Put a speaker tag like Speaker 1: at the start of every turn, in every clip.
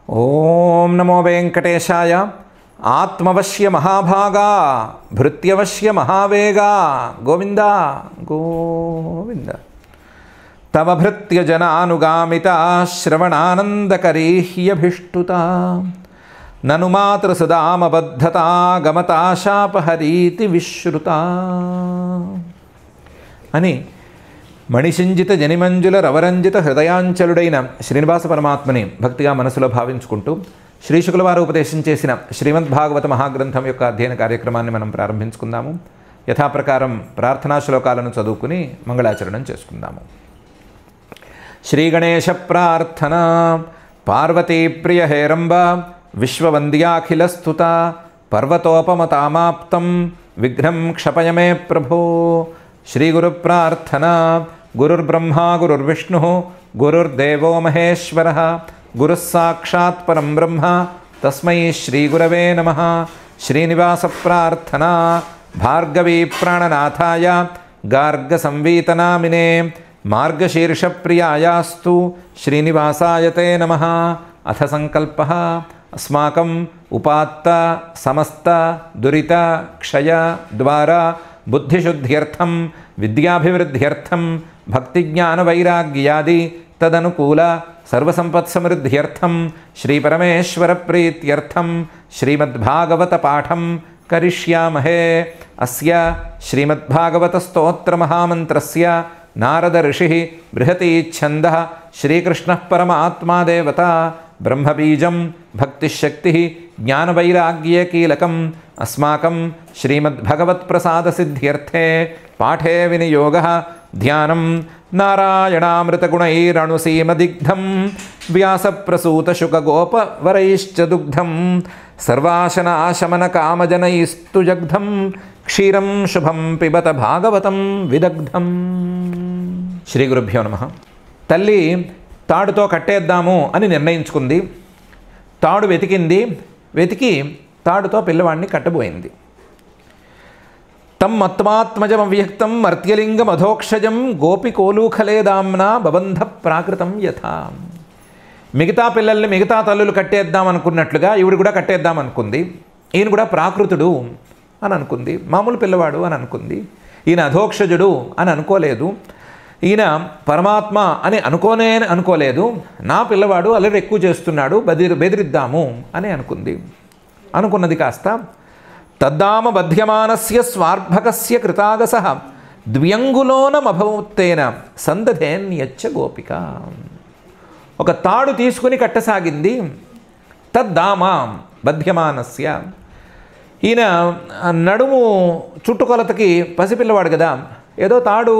Speaker 1: ఓం నమో వెంకటేశాయ. ఆత్మవశ్య మహాభాగా భృత్యవశ్య మహావేగా గోవింద గోవింద. తవ భృత్యజనానుగామిత శ్రవణానందకరీహ్యభిష్టుత నను మాతృసుదామబద్ధత గమతాశాపహరీతి విశ్రుత అని మణిసింజిత జనిమంజుల రవరంజిత హృదయాంచలుడైన శ్రీనివాస పరమాత్మని భక్తిగా మనసులో భావించుకుంటూ శ్రీశుకుల వారు ఉపదేశం చేసిన శ్రీమద్భాగవత మహాగ్రంథం యొక్క అధ్యయన కార్యక్రమాన్ని మనం ప్రారంభించుకుందాము. యథాప్రకారం ప్రార్థనా శ్లోకాలను చదువుకుని మంగళాచరణం చేసుకుందాము. శ్రీగణేశ ప్రార్థన. పార్వతీప్రియ హేరంబ విశ్వవంద్యాఖిలస్తుత పర్వతోపమతామాప్తం విఘ్నం క్షపయ మే ప్రభో. శ్రీగురు ప్రార్థన. గురుర్బ్రహ్మా గురుర్విష్ణు గురుర్దేవో మహేశ్వర గురుః సాక్షాత్ పరం బ్రహ్మ తస్మై శ్రీగురవే నమః. శ్రీనివాస ప్రార్థన. భార్గవీ ప్రాణనాథాయ గార్గ సంవీతనామినే మార్గశీర్షప్రియాయాస్తు శ్రీనివాసాయ తే నమః. అథ సంకల్పః అస్మాకం ఉపాత్త సమస్త దురిత క్షయ ద్వారా బుద్ధిశుద్ధ్యర్థం విద్యాభివృద్ధ్యర్థం భక్తిజ్ఞానవైరాగ్యాది తదనుకూల సర్వసంపత్సమృద్ధ్యర్థం శ్రీపరమేశ్వర ప్రీత్యర్థం శ్రీమద్భాగవత పాఠం కరిష్యామహే. అస్య శ్రీమద్భాగవత స్తోత్ర మహామంత్రస్య నారద ఋషి బృహతి ఛందః శ్రీకృష్ణః పరమాత్మా దేవత బ్రహ్మబీజం భక్తిశక్తి జ్ఞానవైరాగ్యే కీలకం. అస్మాకం శ్రీమద్భగవత్ప్రసాదసిద్ధ్యర్థే పాఠే వినియోగః ధ్యానం నారాయణామృతగుణైరణుసీమదిగ్ధం వ్యాసప్రసూతశుకగోపవరైశ్చ దుగ్ధం సర్వాశనాశమనకామజనైస్తు జగ్ధం క్షీరం శుభం పిబత భాగవతం విదగ్ధం. శ్రీ గురుభ్యో నమః. తల్లి తాడుతో కట్టేద్దాము అని నిర్ణయించుకుంది. తాడు వెతికి తాడుతో పిల్లవాడిని కట్టబోయింది. తం మత్మాత్మజం అవ్యక్తం మర్త్యలింగం అధోక్షజం గోపికోలూఖలేదాంనా బబంధ ప్రాకృతం యథా. మిగతా పిల్లల్ని మిగతా తల్లులు కట్టేద్దాం అనుకున్నట్లుగా ఈవిడ కూడా కట్టేద్దాం అనుకుంది. ఈయన కూడా ప్రాకృతుడు అని అనుకుంది, మామూలు పిల్లవాడు అని అనుకుంది. ఈయన అధోక్షజుడు అని అనుకోలేదు, ఈయన పరమాత్మ అని అనుకోలేదు. నా పిల్లవాడు అల్లరి ఎక్కువ చేస్తున్నాడు, బెదిరిద్దాము అని అనుకుంది. అనుకున్నది కాస్త తద్దామ బధ్యమానస్య స్వార్భకస్య కృతాగసః ద్వ్యంగులోనమభూత్తేన సందధేన్యచ్చ గోపిక. ఒక తాడు తీసుకుని కట్టసాగింది. తద్దామ బధ్యమానస్య, ఈయన నడుము చుట్టుకొలతకి పసిపిల్లవాడు కదా, ఏదో తాడు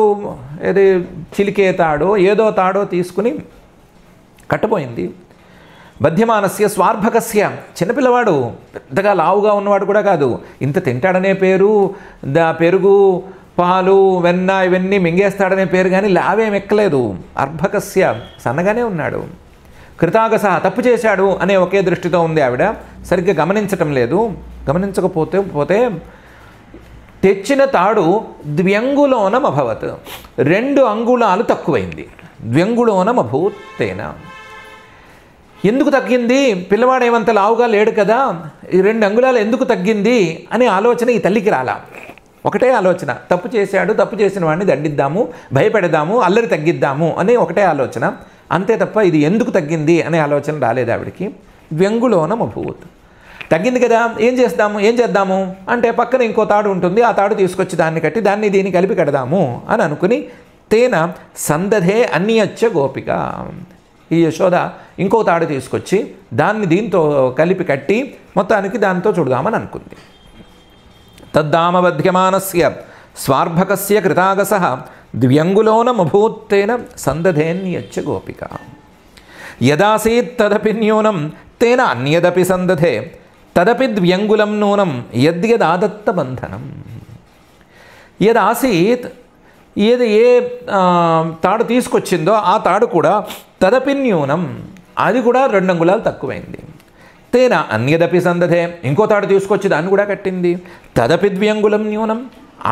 Speaker 1: ఏది చిలికే తాడో ఏదో తాడో తీసుకుని కట్టబోయింది. బధ్యమానస్య స్వార్భకస్య, చిన్నపిల్లవాడు, పెద్దగా లావుగా ఉన్నవాడు కూడా కాదు, ఇంత తింటాడనే పేరు, పెరుగు పాలు వెన్న ఇవన్నీ మింగేస్తాడనే పేరు కానీ లావేం ఎక్కలేదు. అర్భకస్య, సన్నగానే ఉన్నాడు. కృతాగస, తప్పు చేశాడు అనే ఒకే దృష్టితో ఉంది ఆవిడ, సరిగ్గా గమనించటం లేదు. గమనించకపోతే తెచ్చిన తాడు ద్వ్యంగులోనమభవత్, 2 అంగుళాలు తక్కువైంది. ద్వ్యంగులోనమభూత్తేన, ఎందుకు తగ్గింది? పిల్లవాడు ఏమంత లావుగా లేడు కదా, ఈ 2 అంగుళాలు ఎందుకు తగ్గింది అనే ఆలోచన ఈ తల్లికి రాలా. ఒకటే ఆలోచన, తప్పు చేశాడు, తప్పు చేసిన వాడిని దండిద్దాము, భయపెడదాము, అల్లరి తగ్గిద్దాము అనే ఒకటే ఆలోచన, అంతే తప్ప ఇది ఎందుకు తగ్గింది అనే ఆలోచన రాలేదు ఆవిడికి. ద్వ్యంగులోనమభూత్, తగ్గింది కదా, ఏం చేద్దాము అంటే పక్కన ఇంకో తాడు ఉంటుంది, ఆ తాడు తీసుకొచ్చి దాన్ని కట్టి దీన్ని కలిపి కడదాము అని అనుకుని తేన సందధే అన్యచ్చ గోపిక. ఈ యశోద ఇంకో తాడు తీసుకొచ్చి దాన్ని దీంతో కలిపి కట్టి మొత్తానికి దాంతో చూడదామని అనుకుంది. తద్దామబధ్యమానస్య స్వార్భకస్య కృతాగసః ద్వ్యంగులోనమభూత్తేన సందధేన్యచ్చ గోపిక. యదాసీత్ తదపి న్యూనం తేన అన్యదపి సందధే తదపి ద్వ్యంగులం నూనం యద్యదాదత్త బంధనం. యదాసీత్, ఏది ఏ తాడు తీసుకొచ్చిందో ఆ తాడు కూడా తదపి న్యూనం, అది కూడా 2 అంగుళాలు తక్కువైంది. తేన అన్యదపి సందధే, ఇంకో తాడు తీసుకొచ్చి దాన్ని కూడా కట్టింది. తదపి ద్వ్యంగులం న్యూనం,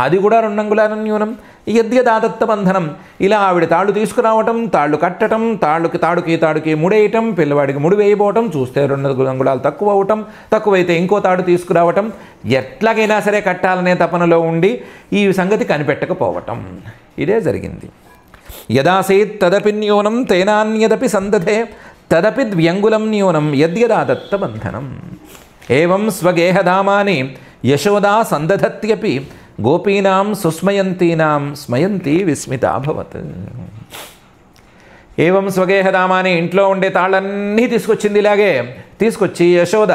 Speaker 1: అది కూడా 2 అంగుళాల న్యూనం. యద్యదాదత్త బంధనం, ఇలా ఆవిడ తాళ్ళు తీసుకురావటం, తాళ్ళు కట్టడం, తాడుకి ముడేయటం, పిల్లవాడికి ముడి వేయబోవటం, చూస్తే 2 అంగుళాలు తక్కువ అవటం, తక్కువైతే ఇంకో తాడు తీసుకురావటం, ఎట్లాగైనా సరే కట్టాలనే తపనలో ఉండి ఈ సంగతి కనిపెట్టకపోవటం, ఇదే జరిగింది. యదాసేత్ తదపి న్యూనం తేనాన్యదపి సందధే తదపి ద్వ్యంగులం న్యూనం యద్యదాదత్త బంధనం. ఏవం స్వగేహధామాని యశోదా సందధత్యపి గోపీనాం సుస్మయంతీనాం స్మయంతి విస్మితాభవత్. ఏవం స్వగేహధామాని, ఇంట్లో ఉండే తాళ్ళన్నీ తీసుకొచ్చింది, ఇలాగే తీసుకొచ్చి యశోద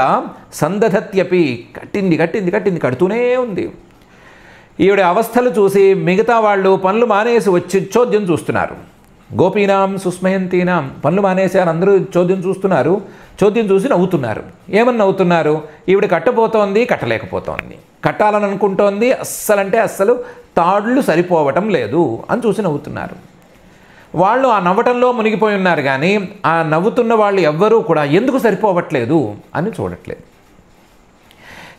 Speaker 1: సందధత్యపి, కట్టింది, కడుతూనే ఉంది. ఈవిడ అవస్థలు చూసి మిగతా వాళ్ళు పనులు మానేసి వచ్చి చోద్యం చూస్తున్నారు. గోపీనాం సుస్మయంతీనాం, పనులు మానేశారు, అందరూ చోద్యం చూస్తున్నారు. చోద్యం చూసి నవ్వుతున్నారు. ఏమని నవ్వుతున్నారు? ఈవిడ కట్టబోతోంది, కట్టలేకపోతోంది, కట్టాలని అనుకుంటోంది, అస్సలు తాళ్ళు సరిపోవటం లేదు అని చూసి నవ్వుతున్నారు. వాళ్ళు ఆ నవ్వటంలో మునిగిపోయి ఉన్నారు, కానీ ఆ నవ్వుతున్న వాళ్ళు ఎవ్వరూ కూడా ఎందుకు సరిపోవట్లేదు అని చూడట్లేదు.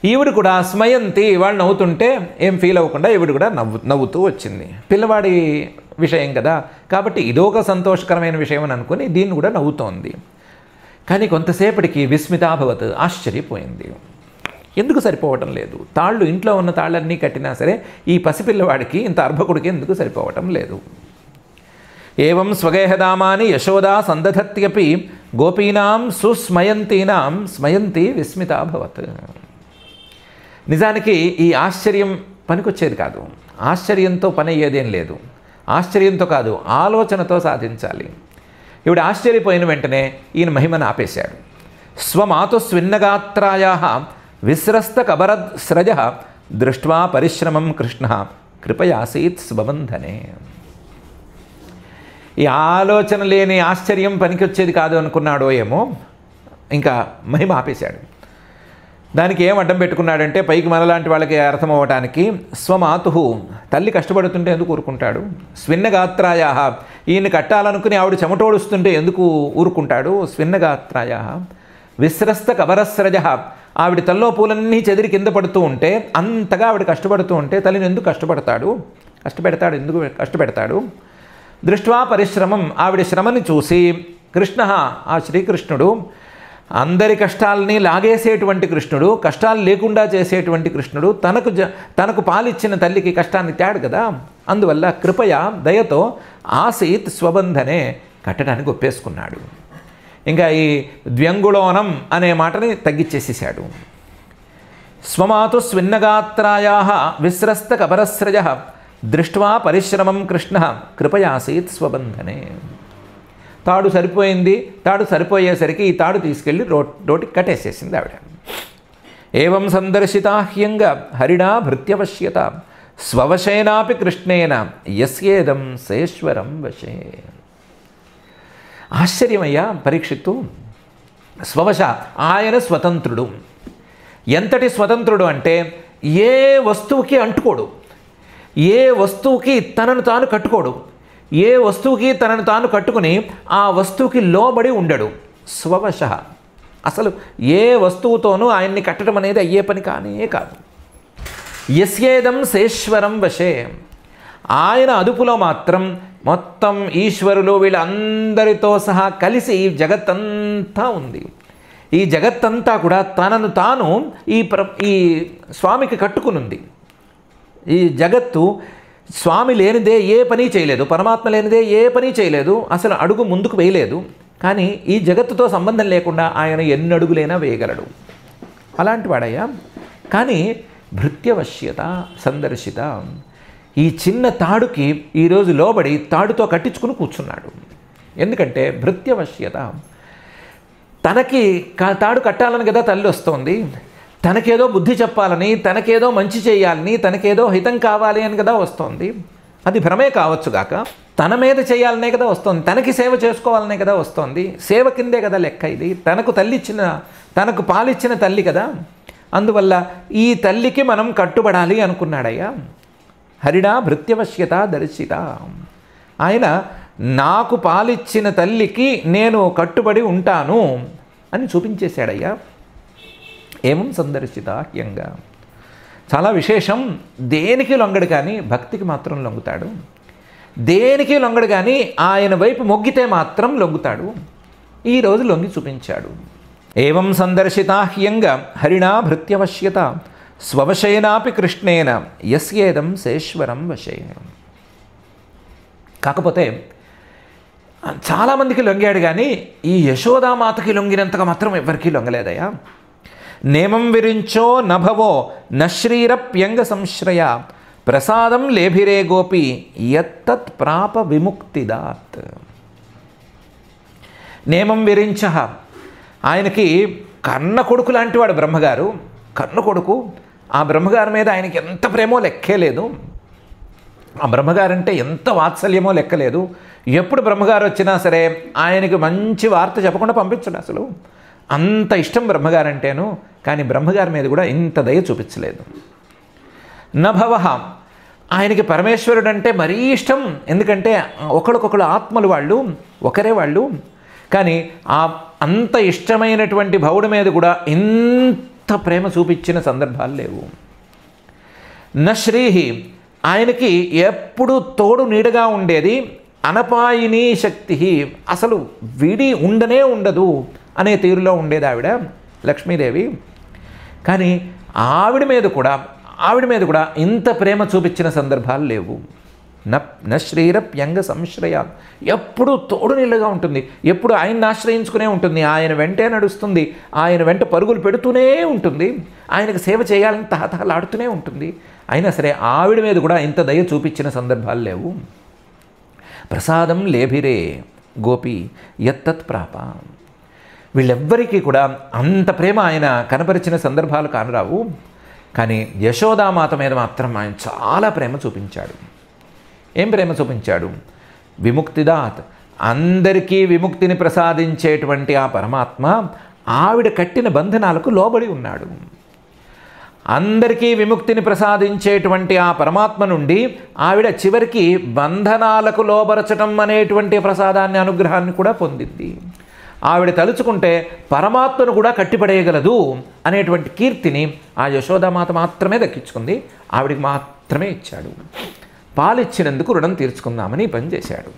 Speaker 1: ఈవిడ కూడా స్మయంతి, వాళ్ళు నవ్వుతుంటే ఏం ఫీల్ అవ్వకుండా ఈవిడ కూడా నవ్వుతూ వచ్చింది. పిల్లవాడి విషయం కదా, కాబట్టి ఇదొక సంతోషకరమైన విషయం అని అనుకుని దీన్ని కూడా నవ్వుతోంది. కానీ కొంతసేపటికి విస్మితాభవత్, ఆశ్చర్యపోయింది. ఎందుకు సరిపోవటం లేదు? తాళ్ళు, ఇంట్లో ఉన్న తాళ్ళన్నీ కట్టినా సరే ఈ పసిపిల్లవాడికి, ఇంత అర్భకుడికి ఎందుకు సరిపోవటం లేదు? ఏవం స్వగేహధామాని యశోదా సందధత్యపి గోపీనాం సుస్మయంతీనాం స్మయంతి విస్మితాభవత్. నిజానికి ఈ ఆశ్చర్యం పనికొచ్చేది కాదు. ఆశ్చర్యంతో పని అయ్యేదేం లేదు. ఆశ్చర్యంతో కాదు, ఆలోచనతో సాధించాలి. ఇవిడ ఆశ్చర్యపోయిన వెంటనే ఈయన మహిమను ఆపేశాడు. స్వమాతు స్విన్నగాత్రాయా విస్రస్త కబరస్రజ దృష్ట్వా పరిశ్రమం కృష్ణ కృపయాసీత్ స్వబంధనే. ఈ ఆలోచన లేని ఆశ్చర్యం పనికొచ్చేది కాదు అనుకున్నాడో ఏమో, ఇంకా మహిమ ఆపేశాడు. దానికి ఏం అడ్డం పెట్టుకున్నాడంటే, పైకి మనలాంటి వాళ్ళకి అర్థం అవ్వటానికి, స్వమాతు, తల్లి కష్టపడుతుంటే ఎందుకు ఊరుకుంటాడు? స్విన్నగాత్రాయా, ఈయన్ని కట్టాలనుకుని ఆవిడ చెమటోడుస్తుంటే ఎందుకు ఊరుకుంటాడు? స్విన్నగాత్రాయా విస్రస్త కబరస్రజ, ఆవిడ తల్లో పూలన్నీ చెదిరి కింద పడుతూ ఉంటే, అంతగా ఆవిడ కష్టపడుతూ ఉంటే తల్లిని ఎందుకు ఎందుకు కష్టపెడతాడు? దృష్ట్వా పరిశ్రమం, ఆవిడ శ్రమని చూసి కృష్ణ, ఆ శ్రీకృష్ణుడు, అందరి కష్టాలని లాగేసేటువంటి కృష్ణుడు, కష్టాలు లేకుండా చేసేటువంటి కృష్ణుడు, తనకు పాలిచ్చిన తల్లికి కష్టాన్ని తేడు కదా, అందువల్ల కృపయ, దయతో ఆసీత్ స్వబంధనే, కట్టడానికి ఒప్పేసుకున్నాడు. ఇంకా ఈ ద్వ్యంగుళోనం అనే మాటని తగ్గిచ్చేసేసాడు. స్వమాతు స్విన్నగాత్రాయా విస్రస్త కబరస్రజ దృష్ట్వా పరిశ్రమం కృష్ణ కృపయాసీత్ స్వబంధనే. తాడు సరిపోయింది, తాడు సరిపోయేసరికి ఈ తాడు తీసుకెళ్ళి రోటికి కట్టేసేసింది ఆవిడ. ఏవం సందర్శితాహ్యంగ హరిణా భృత్యవశ్యత స్వవశేనాపి కృష్ణేన యస్యేదం సేశ్వరం వశే. ఆశ్చర్యమయ్యా పరీక్షిత్తు. స్వవశ, ఆయన స్వతంత్రుడు. ఎంతటి స్వతంత్రుడు అంటే ఏ వస్తువుకి అంటుకోడు, ఏ వస్తువుకి తనను తాను కట్టుకోడు, ఏ వస్తువుకి తనను తాను కట్టుకుని ఆ వస్తువుకి లోబడి ఉండడు. స్వవశ, అసలు ఏ వస్తువుతోనూ ఆయన్ని కట్టడం అనేది అయ్యే పని కానే కాదు. యస్యేదం సేశ్వరం వశే, ఆయన అదుపులో మాత్రం మొత్తం ఈశ్వరులు వీళ్ళందరితో సహా కలిసి ఈ జగత్తంతా ఉంది. ఈ జగత్తంతా కూడా తనను తాను ఈ స్వామికి కట్టుకునుంది. ఈ జగత్తు స్వామి లేనిదే ఏ పని చేయలేదు, పరమాత్మ లేనిదే ఏ పని చేయలేదు, అసలు అడుగు ముందుకు వేయలేదు. కానీ ఈ జగత్తుతో సంబంధం లేకుండా ఆయన ఎన్ని అడుగులైనా వేయగలడు. అలాంటి వాడయ్యా. కానీ భృత్యవశ్యత సందర్శిత, ఈ చిన్న తాడుకి ఈరోజు లోబడి తాడుతో కట్టించుకుని కూర్చున్నాడు. ఎందుకంటే భృత్యవశ్యత, తనకి తాడు కట్టాలని కదా తల్లి వస్తోంది, తనకేదో బుద్ధి చెప్పాలని, తనకేదో మంచి చేయాలని, తనకేదో హితం కావాలి అని కదా వస్తోంది. అది భ్రమే కావచ్చుగాక, తన మీద చేయాలనే కదా వస్తోంది, తనకి సేవ చేసుకోవాలనే కదా వస్తోంది. సేవ కిందే కదా లెక్క ఇది. తనకు పాలిచ్చిన తల్లి కదా. అందువల్ల ఈ తల్లికి మనం కట్టుబడాలి అనుకున్నాడయ్యా. హరిణా భృత్యవశ్యత దర్శిత, ఆయన నాకు పాలిచ్చిన తల్లికి నేను కట్టుబడి ఉంటాను అని చూపించేశాడయ్యా. ఏమం సందర్శిత హ్యంగా. చాలా విశేషం. దేనికి లొంగడు కానీ భక్తికి మాత్రం లొంగుతాడు. దేనికి లొంగడు కానీ ఆయన వైపు మొగ్గితే మాత్రం లొంగుతాడు. ఈరోజు లొంగి చూపించాడు. ఏవం సందర్శితాహ్యంగ హరిణా భృత్యవశ్యత స్వవశేనాపి కృష్ణేన యస్యేదం శేశ్వరం వశే. కాకపోతే చాలామందికి లొంగాడు కానీ ఈ యశోదామాతకి లొంగినంతగా మాత్రం ఎవరికీ లొంగలేదయ్యా. నేమం విరించో నభవో నశ్రీరప్యంగ సంశ్రయ ప్రసాదం లేభిరే గోపి యత్తత్ ప్రాప విముక్తిదాత్. నేమం విరించ, ఆయనకి కన్న కొడుకు లాంటివాడు బ్రహ్మగారు. కన్న కొడుకు. ఆ బ్రహ్మగారి మీద ఆయనకి ఎంత ప్రేమో లెక్కే లేదు. ఆ బ్రహ్మగారంటే ఎంత వాత్సల్యమో లెక్కలేదు. ఎప్పుడు బ్రహ్మగారు వచ్చినా సరే ఆయనకి మంచి వార్త చెప్పకుండా పంపించడు. అసలు అంత ఇష్టం బ్రహ్మగారంటేను. కానీ బ్రహ్మగారి మీద కూడా ఇంత దయ చూపించలేదు. నభవ, ఆయనకి పరమేశ్వరుడు అంటే మరీ ఇష్టం. ఎందుకంటే ఒకరికొకరు ఆత్మలు, వాళ్ళు ఒకరే వాళ్ళు. కానీ ఆ అంత ఇష్టమైనటువంటి భవుడి మీద కూడా ఇంత ప్రేమ చూపించిన సందర్భాలు లేవు. నశ్రీహి, ఆయనకి ఎప్పుడు తోడు నీడగా ఉండేది. అనపాయిని శక్తి, అసలు విడి ఉండనే ఉండదు అనే తీరులో ఉండేది ఆవిడ లక్ష్మీదేవి. కానీ ఆవిడ మీద కూడా ఇంత ప్రేమ చూపించిన సందర్భాలు లేవు. నశ్రీరప్యంగ సంశ్రయ, ఎప్పుడు తోడు నీళ్ళగా ఉంటుంది. ఎప్పుడు ఆయన్ని ఆశ్రయించుకునే ఉంటుంది. ఆయన వెంటే నడుస్తుంది. ఆయన వెంట పరుగులు పెడుతూనే ఉంటుంది. ఆయనకు సేవ చేయాలని తహతహలాడుతూనే ఉంటుంది. అయినా సరే ఆవిడ మీద కూడా ఇంత దయ చూపించిన సందర్భాలు లేవు. ప్రసాదం లేభిరే గోపి యత్తత్ ప్రాప, వీళ్ళెవ్వరికీ కూడా అంత ప్రేమ ఆయన కనపరిచిన సందర్భాలు కానరావు. కానీ యశోదామాత మీద మాత్రం ఆయన చాలా ప్రేమ చూపించాడు. ఏం ప్రేమ చూపించాడు? విముక్తిదాత్, అందరికీ విముక్తిని ప్రసాదించేటువంటి ఆ పరమాత్మ ఆవిడ కట్టిన బంధనాలకు లోబడి ఉన్నాడు. అందరికీ విముక్తిని ప్రసాదించేటువంటి ఆ పరమాత్మ నుండి ఆవిడ చివరికి బంధనాలకు లోబరచటం అనేటువంటి ప్రసాదాన్ని, అనుగ్రహాన్ని కూడా పొందింది. ఆవిడ తలుచుకుంటే పరమాత్మను కూడా కట్టిపడేయగలదు అనేటువంటి కీర్తిని ఆ యశోదామాత మాత్రమే దక్కించుకుంది. ఆవిడికి మాత్రమే ఇచ్చాడు. పాలిచ్చినందుకు రుణం తీర్చుకుందామని పనిచేశాడు.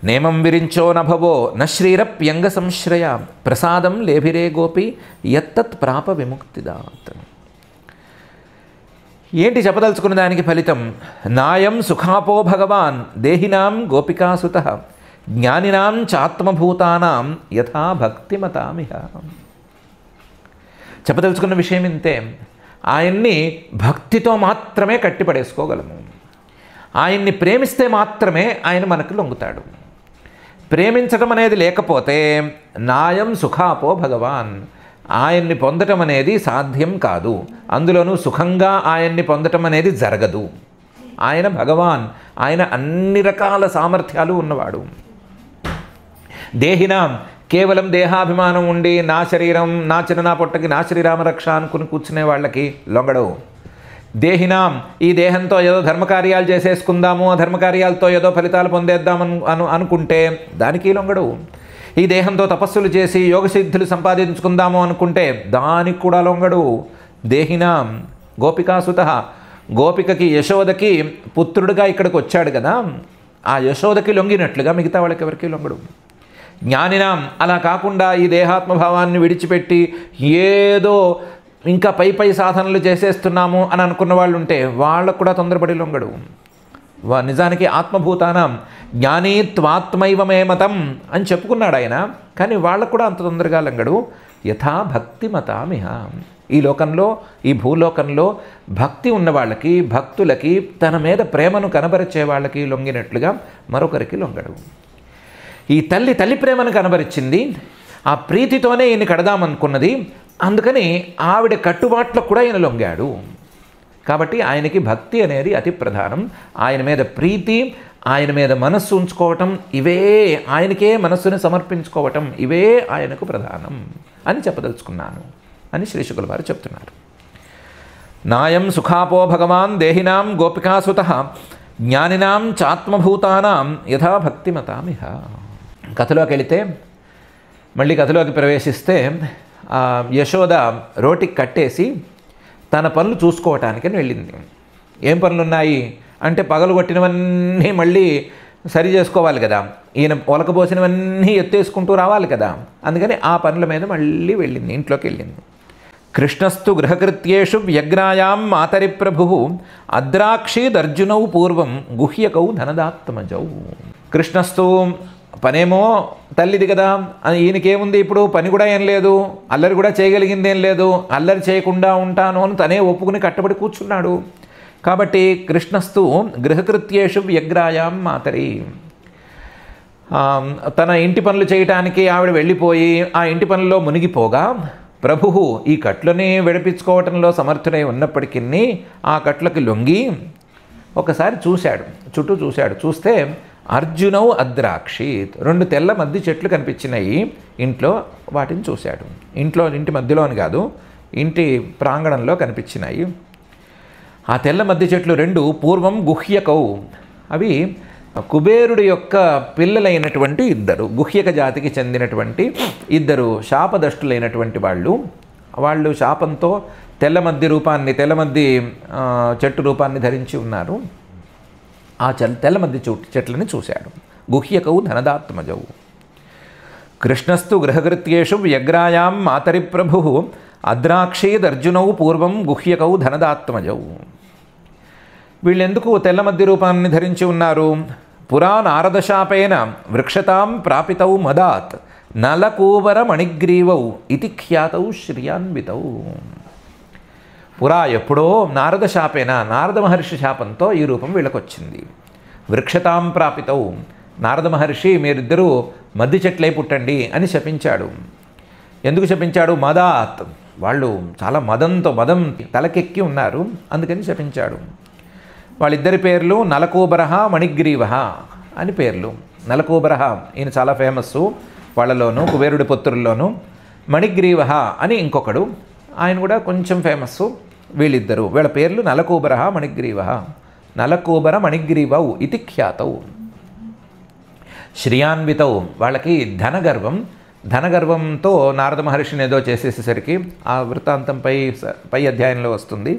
Speaker 1: నేమం విరించో నభవో నశ్రీరప్యంగ సంశ్రయ ప్రసాదం లేభిరే గోపి యత్తత్ ప్రాప విముక్తిదాత్. ఏంటి చెప్పదలుచుకున్న దానికి ఫలితం? నాయం సుఖాపో భగవాన్ దేహినాం గోపికాసుత జ్ఞానినాం చాత్మభూతానాం యథా భక్తిమతామిహ. చెప్పదలుచుకున్న విషయం ఇంతే. ఆయన్ని భక్తితో మాత్రమే కట్టిపడేసుకోగలము. ఆయన్ని ప్రేమిస్తే మాత్రమే ఆయన మనకు లొంగుతాడు. ప్రేమించటం అనేది లేకపోతే నాయం సుఖాపో భగవాన్, ఆయన్ని పొందటం అనేది సాధ్యం కాదు. అందులోనూ సుఖంగా ఆయన్ని పొందటం అనేది జరగదు. ఆయన భగవాన్, ఆయన అన్ని రకాల సామర్థ్యాలు ఉన్నవాడు. దేహినాం, కేవలం దేహాభిమానం ఉండి నా శరీరం, నా చిన్న నా పొట్టకి నా శ్రీరామరక్ష అనుకుని కూర్చునే వాళ్ళకి లొంగడవు. దేహినాం, ఈ దేహంతో ఏదో ధర్మకార్యాలు చేసేసుకుందాము, ఆ ధర్మకార్యాలతో ఏదో ఫలితాలు పొందేద్దామని అనుకుంటే దానికి లొంగడు. ఈ దేహంతో తపస్సులు చేసి యోగసిద్ధులు సంపాదించుకుందాము అనుకుంటే దానికి కూడా లొంగడు. దేహినాం గోపికాసుత, గోపికకి యశోదకి పుత్రుడిగా ఇక్కడికి వచ్చాడు కదా, ఆ యశోదకి లొంగినట్లుగా మిగతా వాళ్ళకి ఎవరికి లొంగడు. జ్ఞానినాం, అలా కాకుండా ఈ దేహాత్మభావాన్ని విడిచిపెట్టి ఏదో ఇంకా పై సాధనలు చేసేస్తున్నాము అని అనుకున్న వాళ్ళు ఉంటే వాళ్ళకు కూడా తొందరపడి లొంగడు. నిజానికి ఆత్మభూతానం జ్ఞానీత్వాత్మైవ మే మతం అని చెప్పుకున్నాడు ఆయన. కానీ వాళ్ళకు కూడా అంత తొందరగా లొంగడు. యథా భక్తి మతామిహ, ఈ లోకంలో, ఈ భూలోకంలో భక్తి ఉన్న వాళ్ళకి, భక్తులకి, తన మీద ప్రేమను కనబరిచే వాళ్ళకి లొంగినట్లుగా మరొకరికి లొంగడు. ఈ తల్లి ప్రేమను కనబరిచింది. ఆ ప్రీతితోనే ఈయన కడదామనుకున్నది. అందుకని ఆవిడ కట్టుబాట్లకు కూడా ఈయన లొంగాడు. కాబట్టి ఆయనకి భక్తి అనేది అతి ప్రధానం. ఆయన మీద ప్రీతి, ఆయన మీద మనస్సు ఉంచుకోవటం, ఇవే ఆయనకే మనస్సుని సమర్పించుకోవటం, ఇవే ఆయనకు ప్రధానం అని చెప్పదలుచుకున్నాను అని శ్రీ శుకుల వారు చెప్తున్నారు. నాయం సుఖాపో భగవాన్ దేహినాం గోపికాసుత జ్ఞానినాం చాత్మభూతానాం యథా భక్తిమతామిహ. కథలోకి వెళితే, మళ్ళీ కథలోకి ప్రవేశిస్తే, యశోద రోటికి కట్టేసి తన పనులు చూసుకోవటానికని వెళ్ళింది. ఏం పనులున్నాయి అంటే పగలు కొట్టినవన్నీ మళ్ళీ సరి చేసుకోవాలి కదా, ఈయన ఒలకబోసినవన్నీ ఎత్తేసుకుంటూ రావాలి కదా, అందుకని ఆ పనుల మీద మళ్ళీ వెళ్ళింది, ఇంట్లోకి వెళ్ళింది. కృష్ణస్తు గృహకృత్యేషు వ్యగ్రాయాం మాతరి ప్రభు అద్రాక్షీదర్జునౌ పూర్వం గుహ్యకౌ ధనదాత్మజౌ. కృష్ణస్తు పనేమో తల్లిది కదా, ఈయనకేముంది ఇప్పుడు, పని కూడా ఏం లేదు, అల్లరి కూడా చేయగలిగింది ఏం లేదు, అల్లరి చేయకుండా ఉంటాను అని తనే ఒప్పుకుని కట్టబడి కూర్చున్నాడు. కాబట్టి కృష్ణస్తు గృహకృత్యేషు వ్యగ్రాయాం మాతరి, తన ఇంటి పనులు చేయటానికి ఆవిడ వెళ్ళిపోయి ఆ ఇంటి పనుల్లో మునిగిపోగా ప్రభువు ఈ కట్లని విడిపించుకోవటంలో సమర్థుడై ఉన్నప్పటికీ ఆ కట్లకి లొంగి ఒకసారి చూశాడు, చుట్టూ చూశాడు. చూస్తే అర్జునౌ అద్రాక్షీత్, 2 తెల్ల మద్ది చెట్లు కనిపించినాయి ఇంట్లో, వాటిని చూశాడు. ఇంటి మధ్యలోని కాదు, ఇంటి ప్రాంగణంలో కనిపించినాయి. ఆ తెల్ల మద్ది చెట్లు 2 పూర్వం గుహ్యకౌ, అవి కుబేరుడి యొక్క పిల్లలైనటువంటి 2 గుహ్యక జాతికి చెందినటువంటి 2 శాపదష్టులైనటువంటి వాళ్ళు శాపంతో తెల్లమద్ది చెట్టు రూపాన్ని ధరించి ఉన్నారు. ఆ తెల్లమద్ది చెట్లని చూశాడు. గుహ్యకౌ ధనదాత్మజౌ. కృష్ణస్తు గృహకృత్యేషు వ్యగ్రాయాం మాతరి ప్రభు అద్రాక్షీదర్జునౌ పూర్వం గుహ్యకౌ ధనదాత్మజౌ. వీళ్ళెందుకు తెల్లమద్ది రూపాన్ని ధరించి ఉన్నారు? పురా నారదశాపేన వృక్షతాం ప్రాపితౌ మదాత్ నలకూబర మణిగ్రీవౌ ఇతి ఖ్యాతౌ శ్రియాన్వితౌ. పురా ఎప్పుడో నారదశాపేన, నారద మహర్షి శాపంతో ఈ రూపం వీళ్ళకొచ్చింది. వృక్షతాం ప్రాపితౌ, నారద మహర్షి మీరిద్దరూ మద్ది చెట్లై పుట్టండి అని శపించాడు. ఎందుకు శపించాడు? మదాత్, వాళ్ళు చాలా మదం తలకెక్కి ఉన్నారు, అందుకని శపించాడు. వాళ్ళిద్దరి పేర్లు నలకూబరహ మణిగ్రీవ అని పేర్లు. నలకూబరహ ఈయన చాలా ఫేమస్ వాళ్ళలోనూ, కుబేరుడి పుత్రుల్లోనూ. మణిగ్రీవ అని ఇంకొకడు, ఆయన కూడా కొంచెం ఫేమస్. వీళ్ళ పేర్లు నలకూబరహ మణిగ్రీవ, నలకూబర మణిగ్రీవౌ ఇతి ఖ్యాతౌ. శ్రియాన్వితౌ, వాళ్ళకి ధనగర్వంతో నారద మహర్షిని ఏదో చేసేసేసరికి ఆ వృత్తాంతం పై అధ్యాయంలో వస్తుంది.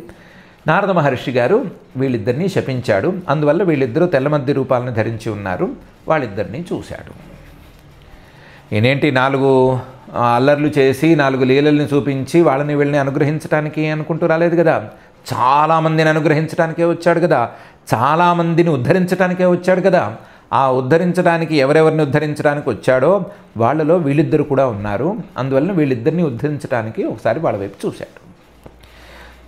Speaker 1: నారద మహర్షి గారు వీళ్ళిద్దరినీ శపించాడు. అందువల్ల వీళ్ళిద్దరూ తెల్లమద్ది రూపాలను ధరించి ఉన్నారు. వాళ్ళిద్దరినీ చూశాడు. ఈయనేంటి 4 అల్లర్లు చేసి 4 లీలల్ని చూపించి వాళ్ళని వీళ్ళని అనుగ్రహించడానికి అనుకుంటూ రాలేదు కదా, చాలామందిని అనుగ్రహించడానికే వచ్చాడు కదా, చాలామందిని ఉద్ధరించడానికే వచ్చాడు కదా. ఆ ఉద్ధరించడానికి ఎవరెవరిని ఉద్ధరించడానికి వచ్చాడో వాళ్ళలో వీళ్ళిద్దరు కూడా ఉన్నారు. అందువలన వీళ్ళిద్దరిని ఉద్ధరించడానికి ఒకసారి వాళ్ళ వైపు చూశాడు.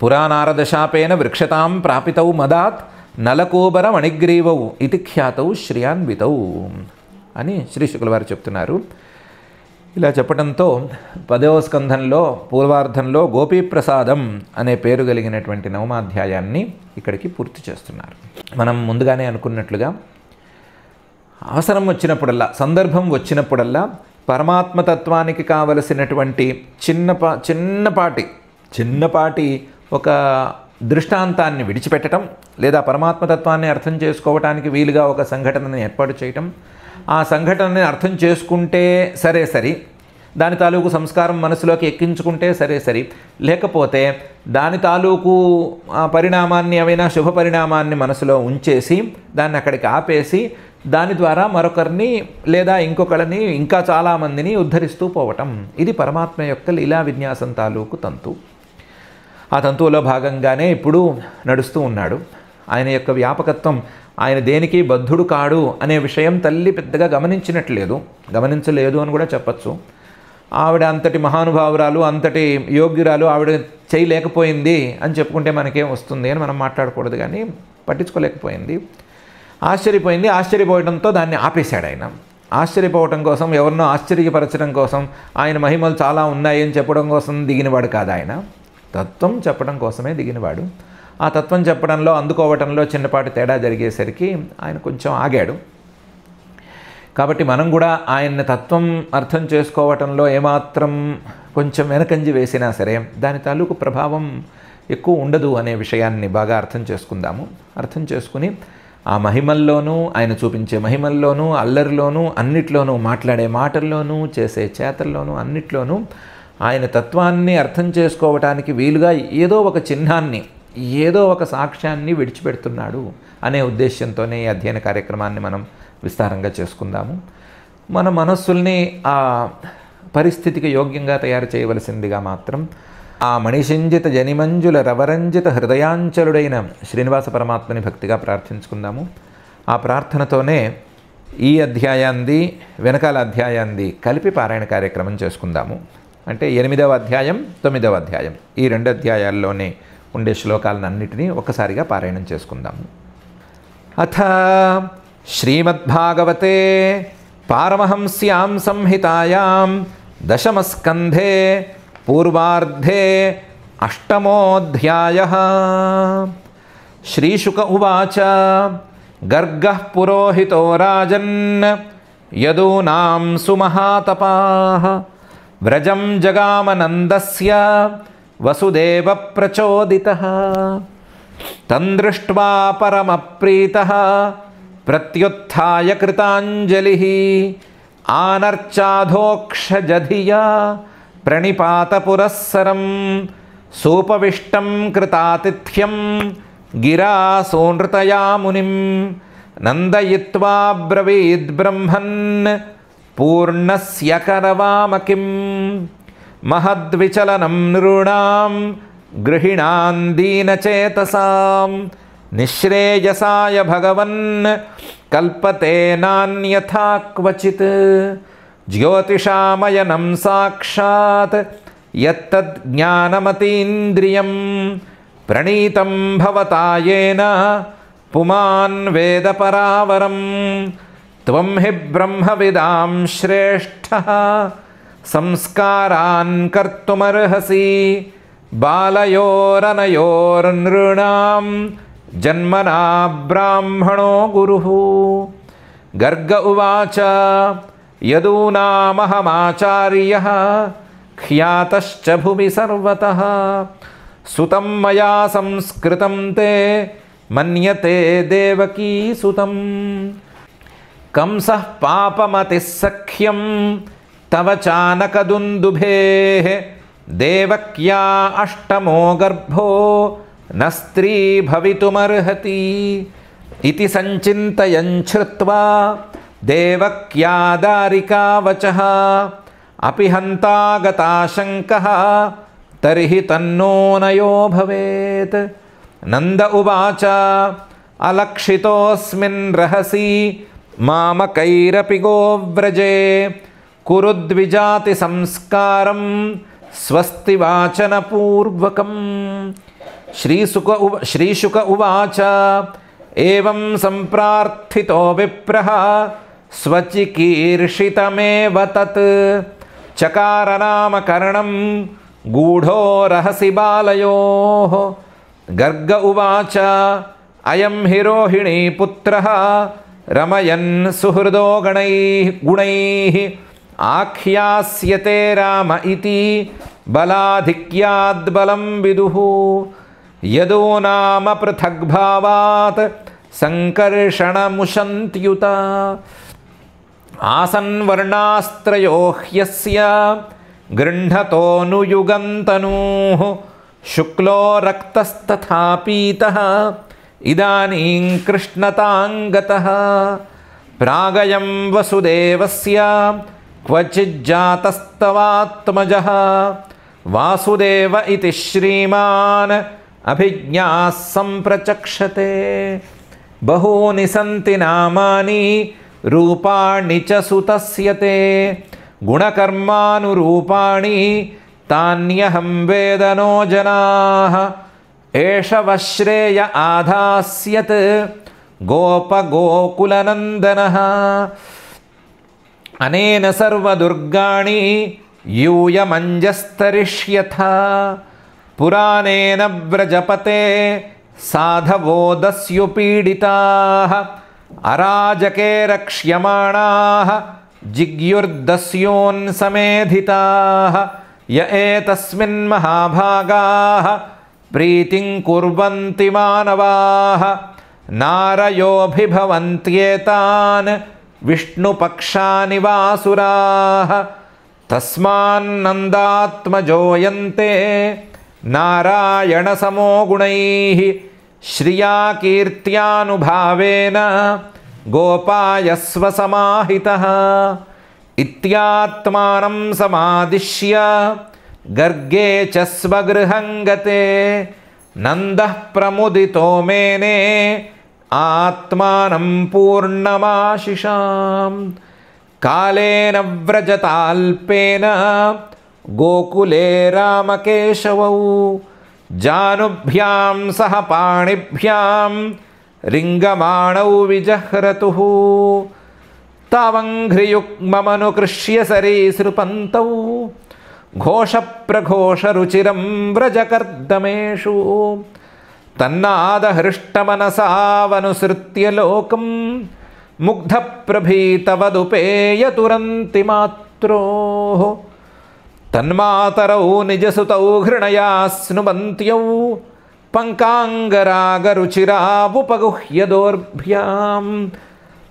Speaker 1: పురానారదశాపేన వృక్షతాం ప్రాపితౌ మదాత్ నలకూబర మణిగ్రీవౌ ఇతి ఖ్యాతౌ శ్రియాన్వితౌ అని శ్రీ శుకుల వారు చెప్తున్నారు. ఇలా చెప్పడంతో 10వ స్కంధంలో పూర్వార్ధంలో గోపీప్రసాదం అనే పేరు కలిగినటువంటి 9వ అధ్యాయాన్ని ఇక్కడికి పూర్తి చేస్తున్నారు. మనం ముందుగానే అనుకున్నట్లుగా అవసరం వచ్చినప్పుడల్లా, సందర్భం వచ్చినప్పుడల్లా పరమాత్మతత్వానికి కావలసినటువంటి చిన్నపాటి ఒక దృష్టాంతాన్ని విడిచిపెట్టడం, లేదా పరమాత్మతత్వాన్ని అర్థం చేసుకోవటానికి వీలుగా ఒక సంఘటనని ఏర్పాటు చేయటం, ఆ సంఘటనని అర్థం చేసుకుంటే సరే, దాని తాలూకు సంస్కారం మనసులోకి ఎక్కించుకుంటే సరే, లేకపోతే దాని తాలూకు పరిణామాన్ని, ఏమైనా శుభ పరిణామాన్ని మనసులో ఉంచేసి దాన్ని అక్కడికి ఆపేసి దాని ద్వారా మరొకరిని లేదా ఇంకొకరిని, ఇంకా చాలామందిని ఉద్ధరిస్తూ పోవటం, ఇది పరమాత్మ యొక్క లీలా విన్యాసం తాలూకు తంతు. ఆ తంతువులో భాగంగానే ఇప్పుడు నడుస్తూ ఉన్నాడు. ఆయన యొక్క వ్యాపకత్వం, ఆయన దేనికి బద్ధుడు కాడు అనే విషయం తల్లి పెద్దగా గమనించలేదు అని కూడా చెప్పచ్చు. ఆవిడ అంతటి మహానుభావురాలు, అంతటి యోగ్యురాలు, ఆవిడ చేయలేకపోయింది అని చెప్పుకుంటే మనకేం వస్తుంది అని మనం మాట్లాడకూడదు, కానీ పట్టించుకోలేకపోయింది. ఆశ్చర్యపోవడంతో దాన్ని ఆపేశాడు ఆయన. ఆశ్చర్యపోవటం కోసం, ఎవరినో ఆశ్చర్యపరచడం కోసం, ఆయన మహిమలు చాలా ఉన్నాయని చెప్పడం కోసం దిగినవాడు కాదు ఆయన. తత్వం చెప్పడం కోసమే దిగినవాడు. ఆ తత్వం చెప్పడంలో, అందుకోవటంలో చిన్నపాటి తేడా జరిగేసరికి ఆయన కొంచెం ఆగాడు. కాబట్టి మనం కూడా ఆయన తత్వం అర్థం చేసుకోవటంలో ఏమాత్రం కొంచెం వెనకంజి వేసినా సరే దాని తాలూకు ప్రభావం ఎక్కువ ఉండదు అనే విషయాన్ని బాగా అర్థం చేసుకుందాము. అర్థం చేసుకుని ఆ మహిమల్లోనూ, ఆయన చూపించే మహిమల్లోనూ, అల్లరిలోనూ, అన్నిట్లోనూ, మాట్లాడే మాటల్లోనూ, చేసే చేతల్లోనూ, అన్నిట్లోనూ ఆయన తత్వాన్ని అర్థం చేసుకోవటానికి వీలుగా ఏదో ఒక చిహ్నాన్ని, ఏదో ఒక సాక్ష్యాన్ని విడిచిపెడుతున్నాడు అనే ఉద్దేశంతోనే ఈ అధ్యయన కార్యక్రమాన్ని మనం విస్తారంగా చేసుకుందాము. మన మనస్సుల్ని ఆ పరిస్థితికి యోగ్యంగా తయారు చేయవలసిందిగా మాత్రం ఆ మణిషింజిత జనిమంజుల రవరంజిత హృదయాంచలుడైన శ్రీనివాస పరమాత్మని భక్తిగా ప్రార్థించుకుందాము. ఆ ప్రార్థనతోనే ఈ అధ్యాయాంది వెనకాల అధ్యాయాంది కలిపి పారాయణ కార్యక్రమం చేసుకుందాము. అంటే 8వ అధ్యాయం 9వ అధ్యాయం ఈ 2 అధ్యాయాల్లోనే ఉండే శ్లోకాలన్నింటినీ ఒక్కసారిగా పారాయణం చేసుకుందాము. అథ శ్రీమద్భాగవతే పారమహంస్యాం సంహితాయాం దశమస్కంధే పూర్వార్ధే 8మోऽధ్యాయः. శ్రీశుక ఉవాచ గర్గః పురోహితో రాజన్ యదూనాం సుమహాతపాః వ్రజం జగామనందస్య వసుదేవ ప్రచోదితః. తం దృష్ట్వా పరమప్రీతః ప్రత్యుత్థాయ కృతాంజలిః ఆనర్చాధోక్షజధియా ప్రణిపాత పురస్సరం సోపవిష్టం కృతాతిథ్యం గిరా సోనృతయా మునిం నందయిత్వా బ్రవీద్ బ్రహ్మన్ పూర్ణస్య కరవామకిం మహద్విచలనం నృణాం గృహిణాన్ దీనచేతసాం నిశ్రేయసాయ భగవన్ కల్పతే నాన్యథా క్వచిత్ జ్యోతిషామయనం సాక్షాత్ యత్తద్ జ్ఞానమతీంద్రియం ప్రణీతం భవతా యేన పుమాన్ వేద పరావరం త్వం హి బ్రహ్మవిదాం శ్రేష్ఠః సంస్కారాన్ కర్తుమర్హసి బాలయోరనయోర్నృణాం జన్మనా బ్రాహ్మణో గురుః. గర్గ ఉవాచ యదూనామహమాచార్యః ఖ్యాతశ్చ భువి సర్వతః సుతం మయా సంస్కృతం తే మన్యతే దేవకీ సుతం. కంసః పాపమతిః సఖ్యం తవ చానకదుందుభేః దేవక్యా 8మో గర్భో న స్త్రీ భవితుమర్హతి ఇతి సంచింతయన్ శ్రుత్వా దేవక్యా దారికావచః అపి హంతాగతాశంకః తర్హి తన్నోనయో భవేత్. నంద ఉవాచ అలక్షితోస్మిన్ రహసి మామకైరపి గోవ్రజే కురుద్విజాతి సంస్కారం స్వస్తి వాచనపూర్వకం. శ్రీశుక ఉవాచ ఏవం సంప్రార్థితో విప్రః స్వచికీర్షితమేవ తత్ చకారనామకరణం గూఢో రహసి బాలయోః. గర్గ ఉవాచ అయం హి రోహిణీ పుత్రః రమయన్ సుహృదో గుణైః ఆఖ్యాస్యతే రామ ఇతి బలాధిక్యాద్బలం విదుః. యదూనామ పృథగ్భావాత్ సంకర్షణముశంత్యుత ఆసన్వర్ణాస్త్రయో హ్యస్య గృహ్ణతోనుయుగంతనూః శుక్లో రక్తస్తథా పీతః ఇదానీం కృష్ణతాంగతః. ప్రాగయం వసుదేవస్య క్వచిజ్జాతస్తవాత్మజః వాసుదేవ ఇతి శ్రీమాన్ అభిజ్ఞాః సంప్రచక్షతే. బహూని సంతి నామాని రూపాణి చ సుతస్య తే గుణకర్మానురూపాణి తాన్యహం వేదనో జనాః. ఏష వశ్రేయ ఆధాస్యత్ గోపగోకులనందనః అనేన సర్వదుర్గాణి యూయమంజస్తరిష్యథ. పురాణేన వ్రజపతే సాధవో దస్యుపీడితాః అరాజకే రక్ష్యమాణాః జిగ్యుర్దస్యోన్సమేధితాః. య ఏతస్మిన్ మహాభాగాః ప్రీతిం కుర్వంతి మానవాః నారయోభిభవంత్యేతాన్ విష్ణుపక్షాని వాసురాః తస్మాన్నందాత్మజోయంతే నారాయణసమో గుణైః శ్రియా కీర్త్యానుభావేన గోపాయస్వ సమాహితః ఇత్యాత్మానం సమాదిశ్య గర్గే చ స్వగృహం గతే నందః ప్రముదితో మేనే ఆత్మానం పూర్ణమాశిషాం కాలేన వ్రజతాల్పేన గోకులే రామకేశవౌ జానుభ్యాం సహ పాణిభ్యాం రింగమాణౌ విజహ్రతుః తావంఘ్రియుగ్మమనుకృష్య సరీసృపంతౌ ఘోషప్రఘోషరుచిరం వ్రజకర్దమేషు తన్నాదహృష్టమనసావనుసృత్య లోకం ముగ్ధప్రభీతవదుపేయతురంతిమాత్రోః తన్మాతరౌ నిజసుతౌ హృణయా స్నువంత్యౌ పంకాంగరాగరుచిరావుపగుహ్య దోర్భ్యాం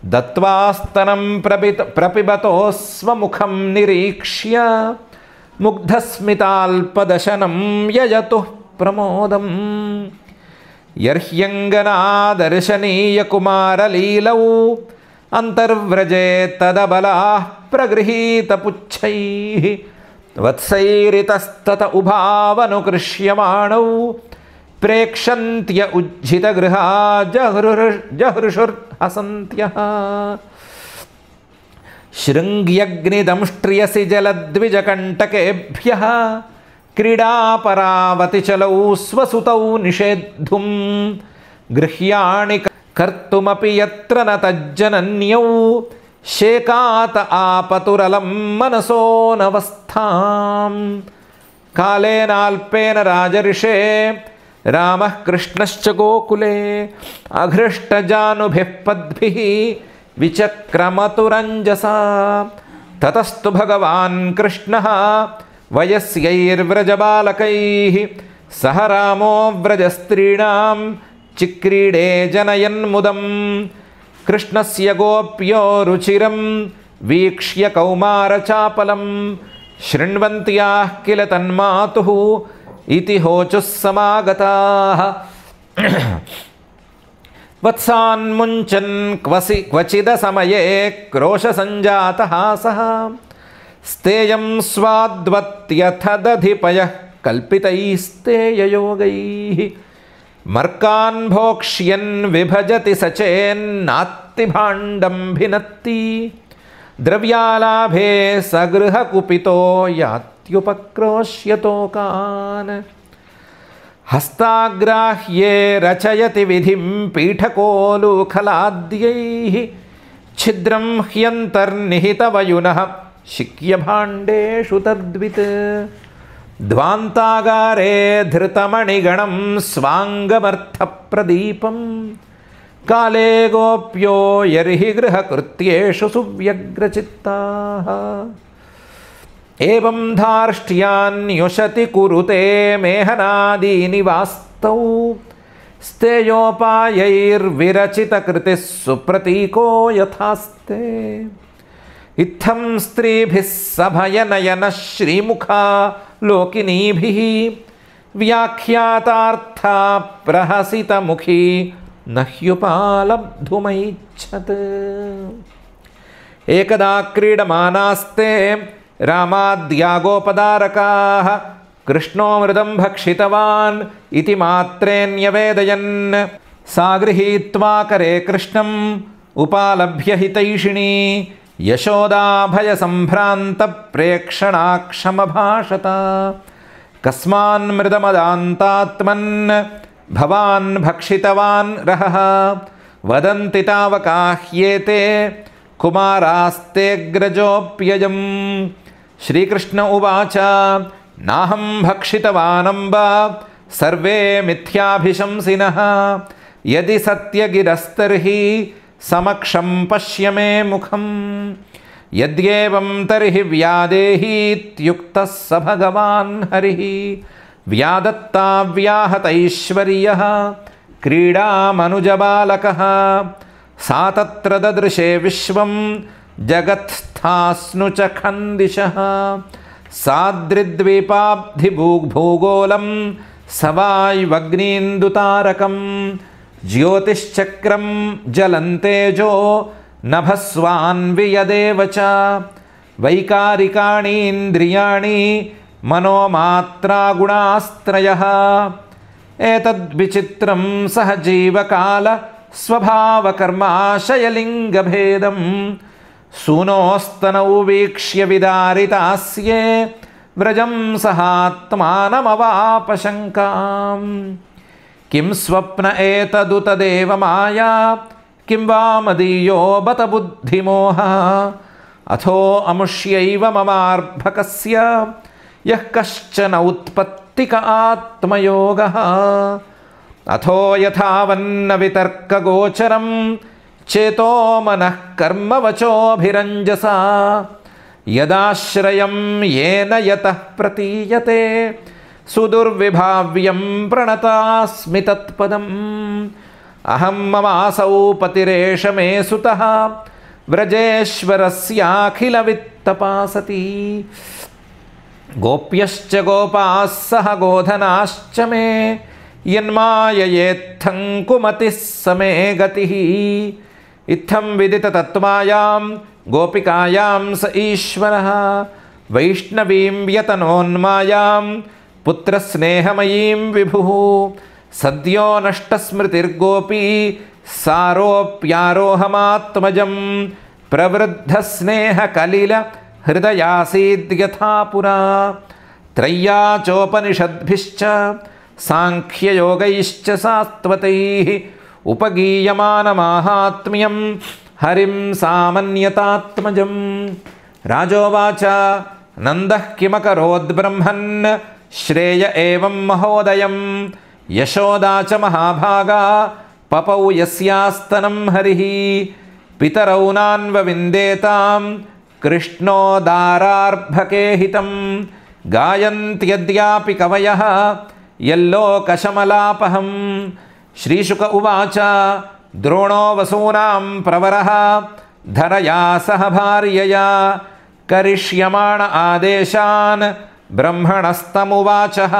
Speaker 1: దత్వాస్తనం ప్రపిబతో స్వముఖం నిరీక్ష్య ముగ్ధస్మితాల్పదశనం యయతుః ప్రమోదం యర్హ్యంగనాదర్శనీయకుమారలీలౌ అంతర్వ్రజే తదబలాః ప్రగృహీతపుచ్చైః వత్సైరితస్తత ఉభావనుకృష్యమాణౌ ప్రేక్షంత్య ఉజ్జితగృహా జహృషుర్హసంత్యః శృంగ్యగ్నిదంష్ట్రియసి జలద్విజకంటకేభ్యः క్రీడాపరావతిచలౌ స్వసుతౌ నిషేద్ధుం గృహ్యాణి కర్తుమపి యత్ర న తజ్జనన్యౌ శేకాత ఆపతురలం మనసోనవస్థాం కాలేనాల్పేన రాజర్షే రామః కృష్ణశ్చ గోకులే అఘృష్టజానుభిః పద్భిః విచక్రమతురంజసా తతస్తు భగవాన్ కృష్ణః వయస్యైర్వ్రజబాలకైః సహ రామో వ్రజస్త్రీణాం చిక్రీడే జనయన్ముదం కృష్ణస్య గోప్యో రుచిరం వీక్ష్య కౌమారచాపలం శృణ్వంత్యాః కిల తన్మాతుః ఇతి హోచుః సమాగతాః వత్సాన్ముంచన్ క్వచిదసమయే క్రోశసంజాతహాసః స్థేయం స్వాద్వత్యథ దధిపయః కల్పితైస్తేయయోగైః మర్కాన్ భోక్ష్యన్ విభజతి సచేన్నాత్తి భాండం భినత్తి ద్రవ్యాలాభే సగృహకుపితో యాత్యుపక్రోశ్యతోకాన్ హస్తాగ్రాహ్యే రచయతి విధిం పీఠకోలూఖలాద్యైః ఛిద్రం హ్యంతర్నిహితవయునః శిక్యభాండేషు తద్విత్ ధ్వాంతాగారే ధృతమణిగణం స్వాంగమర్థప్రదీపం కాలే గోప్యో యర్హి గృహకృత్యేషు సువ్యగ్రచిత్తాః ఏవం ధార్ష్ట్యాన్యుషతి కురుతే మేహనాదీని వాస్తౌ స్థేయోపాయైర్విరచితకృతిः సుప్రతీకో యథాస్తే ఇత్థం స్త్రీభిः సభయనయనः శ్రీముఖా లోకినీభిः వ్యాఖ్యాతార్థా ప్రహసితముఖీ నహ్యుపాలబ్ధుమైచ్చత్ ఏకదా క్రీడమానాస్తే రామాద్యాగోపదారకాః కృష్ణో మృదం భక్షితవాన్ ఇతి మాత్రేణ్యవేదయన్ సా గృహీత్వా కరే కృష్ణం ఉపాలభ్య హితైషిణీ యశోదాభయసంభ్రాంత ప్రేక్షణాక్షమభాషత కస్మాన్మృదమదాంతాత్మన్ భవాన్ భక్షితవాన్ రహః వదంతి తావకాహ్యేతే కుమారాస్తేగ్రజోప్యయం శ్రీకృష్ణ ఉవాచ నాహం భక్షితవానంబ సర్వే మిథ్యాభిశంసినః యది సత్యగిరస్తర్హి సమక్షం పశ్య మే ముఖం యద్యేవం తర్హి వ్యాదేహీత్యుక్తః స భగవాన్ హరిః వ్యాదత్తావ్యాహతైశ్వర్యః క్రీడామనుజబాలకः సా తత్ర దదృశే విశ్వం జగత్స్థాస్ను చ ఖందిశః సాద్రిద్వీపాబ్ధిభూగోళం సవాయువగ్నీందుతారకం జ్యోతిశ్చక్రం జలం తేజో నభస్వాన్వియదేవ చ వైకారికాణీంద్రియాణి మనోమాత్రాగుణాస్త్రయః ఏతద్విచిత్రం సహజీవకాల స్వభావకర్మాశయలింగభేదం సూనోస్తనౌ వీక్ష్య విదారితాస్యే వ్రజం సహాత్మానమవాపశంకాం కిం స్వప్న ఏతదుతదేవ మాయా కిం వా మదీయో బత బుద్ధిమోహ అథో అముష్యైవ మమార్భకస్య యః కశ్చన ఉత్పత్తిక ఆత్మయోగః అథో యథావన్న వితర్కగోచరం చేతో మనః కర్మవచోభిరంజసా యదాశ్రయం యేన యతః ప్రతీయతే సుదుర్విభావ్యం ప్రణతాస్మి తత్పదం అహం మమాసౌ పతిరేష మే సుతః వ్రజేశ్వరస్యాఖిల విత్తపాసతి గోప్యశ్చ గోపాः సహ గోధనాశ్చ మే యన్మాయయేత్థం కుమతిః సమే గతిః ఇత్థం విదిత తత్మాయాం గోపికాయాం స ఈశ్వరః వైష్ణవీం యతనోన్మాయాం పుత్రస్నేహమయీం విభుః సద్యో నష్టస్మృతిర్గోపీ సారోప్యారోహమాత్మజం ప్రవృద్ధస్నేహకలిల హృదయాసీద్యథా పురా త్రయ్యా చోపనిషద్భిశ్చ సాంఖ్యయోగైశ్చ సాత్వతైః ఉపగీయమానమాహాత్మ్యం హరిం సామన్యతాత్మజం రాజోవాచ నందః కిమకరోద్బ్రహ్మన్ శ్రేయ ఏవం మహోదయం యశోదా చ మహాభాగా పపౌ యస్యాస్తనం హరిః పితరౌ నాన్వవిందేతాం కృష్ణో దారార్భకే హితం గాయంత్యద్యాపి కవయః యల్లోకశమలాపహం శ్రీశుక ఉవాచ ద్రోణో వసూనాం ప్రవరః ధరయా సహ భార్యయా కరిష్యమాణ ఆదేశాన్ బ్రహ్మణస్తమువాచః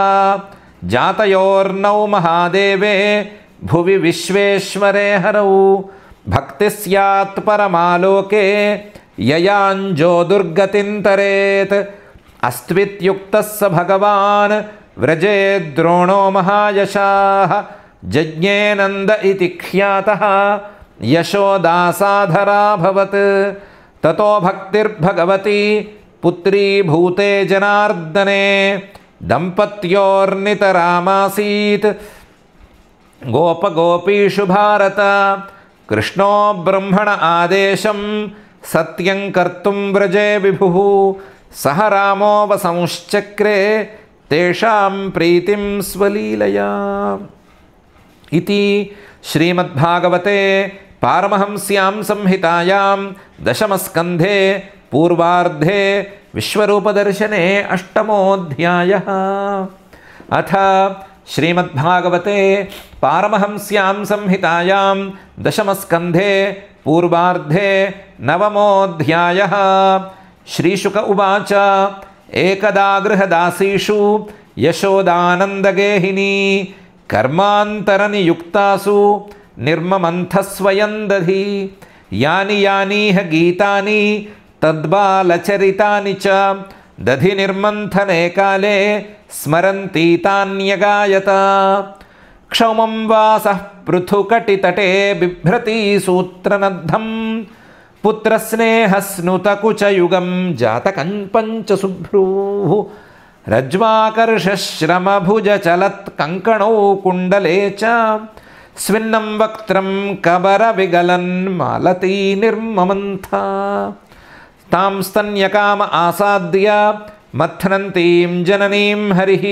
Speaker 1: జాతయోర్నౌ మహాదేవే భువి విశ్వేశ్వరే హరౌ భక్తి స్యాత్ పరమాలోకే యయాంజో దుర్గతిం తరేత్ అస్త్విత్యుక్తః స భగవాన్ వ్రజే ద్రోణో మహాయశాః జజ్ఞే నంద ఇతి ఖ్యాతః యశోదాసాధరాభవత్ తతో భక్తిర్భగవతి పుత్రీ భూతే జనార్దనే దంపత్యోర్నితరామాసీత్ గోపగోపీషు భారత కృష్ణో బ్రహ్మణ ఆదేశం సత్యం కర్తుం వ్రజే విభుః సహ రామో వసంశ్చక్రే తేషాం ప్రీతిం స్వలీలయా ఇతి శ్రీమద్భాగవతే పారమహంస్యాం సంహితాయాం దశమస్కంధే పూర్వార్ధే విశ్వరూపదర్శనే అష్టమోऽధ్యాయः అథ శ్రీమద్భాగవతే పారమహంస్యాం సంహితాయాం దశమస్కంధే పూర్వార్ధే నవమోऽధ్యాయः శ్రీశుక ఉవాచ ఏకదా గృహదాసీషు యశోదానందగేహినీ కర్మాంతరనియుక్తాసు నిర్మమంథస్వయం దధి యాని యానీహ గీతాని తద్బాలచరితాని చ దధి నిర్మంథనే కాలే స్మరంతి తాన్యగాయత క్షౌమం వాసః పృథుకటితటే బిభ్రతి సూత్రనద్ధం పుత్రస్నేహస్నుతకుచయుగం జాతకం పంచశుభ్రూః రజ్వాకర్షశ్రమభుజచలత్ కంకణౌ కుండలే చ స్విన్నం వక్త్రం కబరవిగలన్ మాలతీ నిర్మమంథ తాం స్తన్యకామ ఆసాద్య మథ్నంతీం జననీం హరిః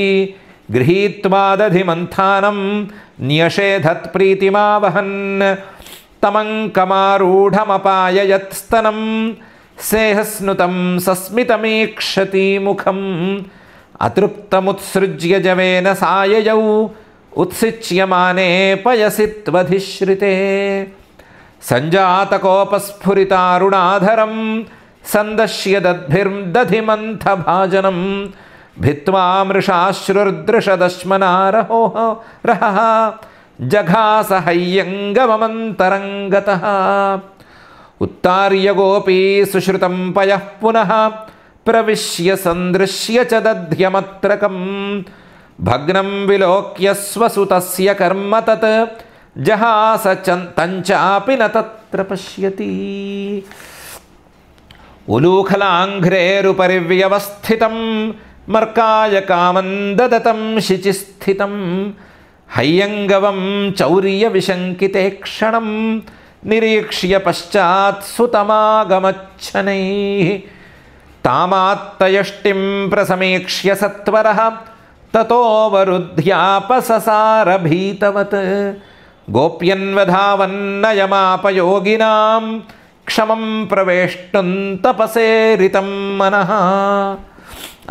Speaker 1: గృహీత్వా దధిమంథానం న్యషేధత్ప్రీతిమావహన్ తమంకమారూఢమపాయయత్స్తనం సేహస్నుతం సస్మితమీక్షతి ముఖం అతృప్తముత్సృజ్య జవేన సాయయౌ ఉత్సిచ్యమానే పయసి త్వధిశ్రితే సంజాతకోపస్ఫురితారుణాధరం సందశ్య దద్భిర్దధిమంథభాజనం భిత్వా మృషాశ్రుర్దృషదశ్మనారహో రహః జఘాస హయ్యంగమమంతరంగతః ఉత్తార్య గోపీ సుశ్రుతం పయః పునః ప్రవిశ్య సందృశ్య చ దధ్యమత్రకం భగ్నం విలోక్య స్వసుతస్య కర్మ తత్ జహాస తంచాపి న తత్ర పశ్యతి. ఉలూఖలాంఘ్రేరుపరివ్యవస్థితం మర్కాయ కామం దదతం శిచిస్థితం హయ్యంగవం చౌర్య విశంకితే క్షణం నిరీక్ష్య పశ్చాత్ సుతమాగమచ్చనైః తామాత్తయష్టిం ప్రసమీక్ష్య సత్వరః తతోవరుధ్యాపససార భీతవత్ గోప్యన్వధావన్నయమాపయోగినాం క్షమం ప్రవేష్టుం తపసేరితం మనః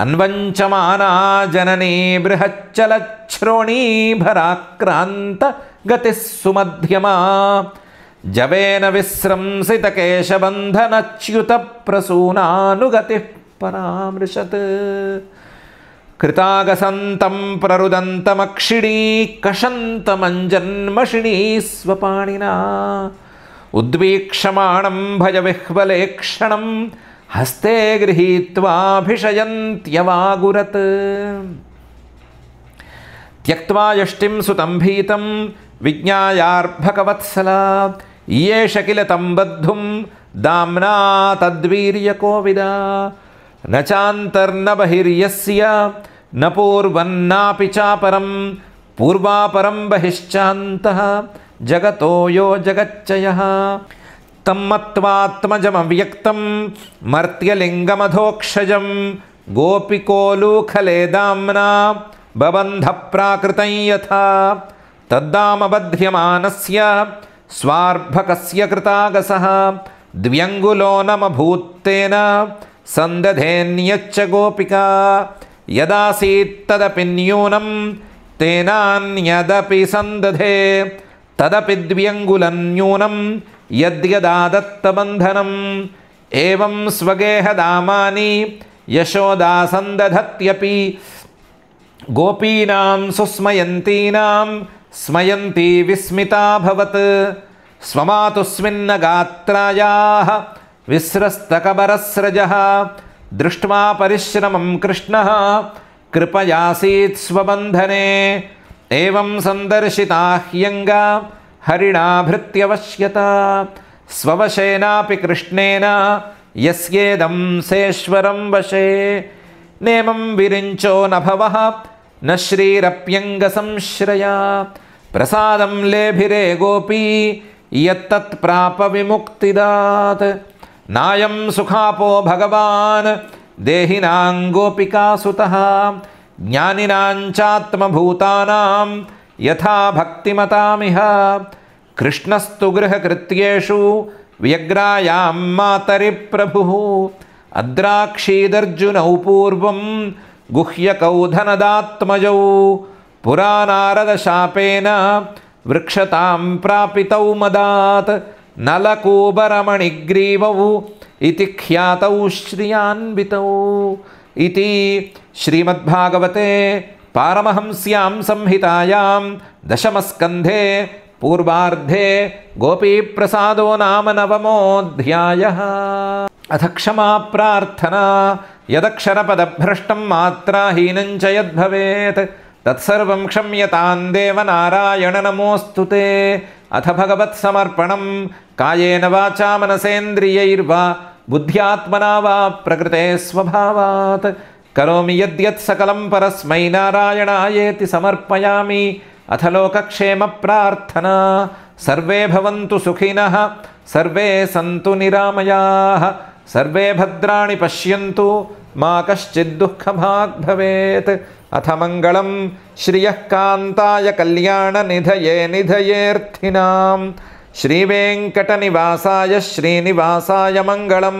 Speaker 1: అన్వంచమానా జననీ బృహచ్చలశ్రోణీభరాక్రాంత గతిః సుమధ్యమా జవేన విస్రంసితకేశబంధనచ్యుత ప్రసూనానుగతిః పరామృశత్ కృతాగసంతం ప్రరుదంతమక్షిణీ కషంతమంజన్మషిణీ స్వపాణినా ఉద్వీక్షమాణం భయవిహ్వలేక్షణం హస్తే గృహీత్వాభిషయంత్యవాగురత్ త్యక్త్వా యష్టిం సుతం భీతం విజ్ఞాయార్భకవత్సలా ఈయేష కిల తం బద్ధుం దామ్నా తద్వీర్యకోవిదా న చాంతర్న బహిర్యస్య న పూర్వన్నాపి చాపరం పూర్వాపరం బహిశ్చాంతః జగతో యో జగచ్చయః తం మత్వాత్మజమవ్యక్తం మర్త్యలింగమధోక్షజం గోపికోలూఖలే దామ్నా బబంధ ప్రాకృతం యథా తద్దామబధ్యమానస్య స్వార్భకస్య కృతాగసః ద్వ్యంగులో నమభూత్తేన సందధేన్యచ్చ గోపికా యదాసీత్తదపి న్యూనం తేనాన్యదపి సందధే తదపి ద్వ్యంగులన్యూనం యద్యదాదత్తబంధనం ఏవం స్వగేహదామాని యశోదా సందధత్యపి గోపీనాం సుస్మయంతీనాం స్మయంతి విస్మితాభవత్ స్వమాతుస్మిన్న గాత్రాయాః విస్రస్తకబరస్రజः దృష్ట్వా పరిశ్రమం కృష్ణः కృపయాసీత్ స్వబంధనే ఏవం సందర్శితా హ్యంగా హరిణా భృత్యవశ్యత స్వవశేనాపి కృష్ణేన యస్యేదం సేశ్వరం వశే నేమం విరించో నభవః న శ్రీరప్యంగ సంశ్రయా ప్రసాదం లేభిరే గోపీ యత్తత్ ప్రాప విముక్తిదాత్ నాయం సుఖాపో భగవాన్ దేహినాం గోపికాసుతః జ్ఞానినాం చాత్మభూతానాం యథా భక్తిమతామిహ కృష్ణస్తు గృహకృత్యేషు వ్యగ్రాయాం మాతరి ప్రభుః అద్రాక్షీదర్జునౌ పూర్వం గుహ్యకౌ ధనదాత్మజౌ పురానారదశాపేన వృక్షతాం ప్రాపితౌ మదాత్ నలకూబరమణిగ్రీవౌ ఇతి ఖ్యాతౌ శ్రియాన్వితౌ ఇతి శ్రీమద్భాగవతే పారమహంస్యాం సంహితాయాం దశమస్కంధే పూర్వార్ధే గోపీప్రసాదో నామ నవమోऽధ్యాయः. అథ క్షమా ప్రార్థనా యదక్షరపదభ్రష్టం మాత్రాహీనం చ యద్భవేత్ తత్సర్వం క్షమ్యతాం దేవ నారాయణ నమోऽస్తు తే. అథ భగవత్సమర్పణం కాయేన వాచా మనసేంద్రియైర్వా బుద్ధ్యాత్మనా వా ప్రకృతే స్వభావాత్ కరోమి యద్యత్ సకలం పరస్మై నారాయణాయేతి సమర్పయామి. అథ లోకక్షేమ ప్రార్థనా సర్వే భవంతు సుఖినః సర్వే సంతు నిరామయాః సర్వే భద్రాణి పశ్యంతు మా కశ్చిద్ దుఃఖభాగ్ భవేత్. అథ మంగళం శ్రియః కాంతాయ కళ్యాణ నిధయే నిధయేర్థినాం శ్రీవేంకటనివాసాయ శ్రీనివాసాయ మంగళం.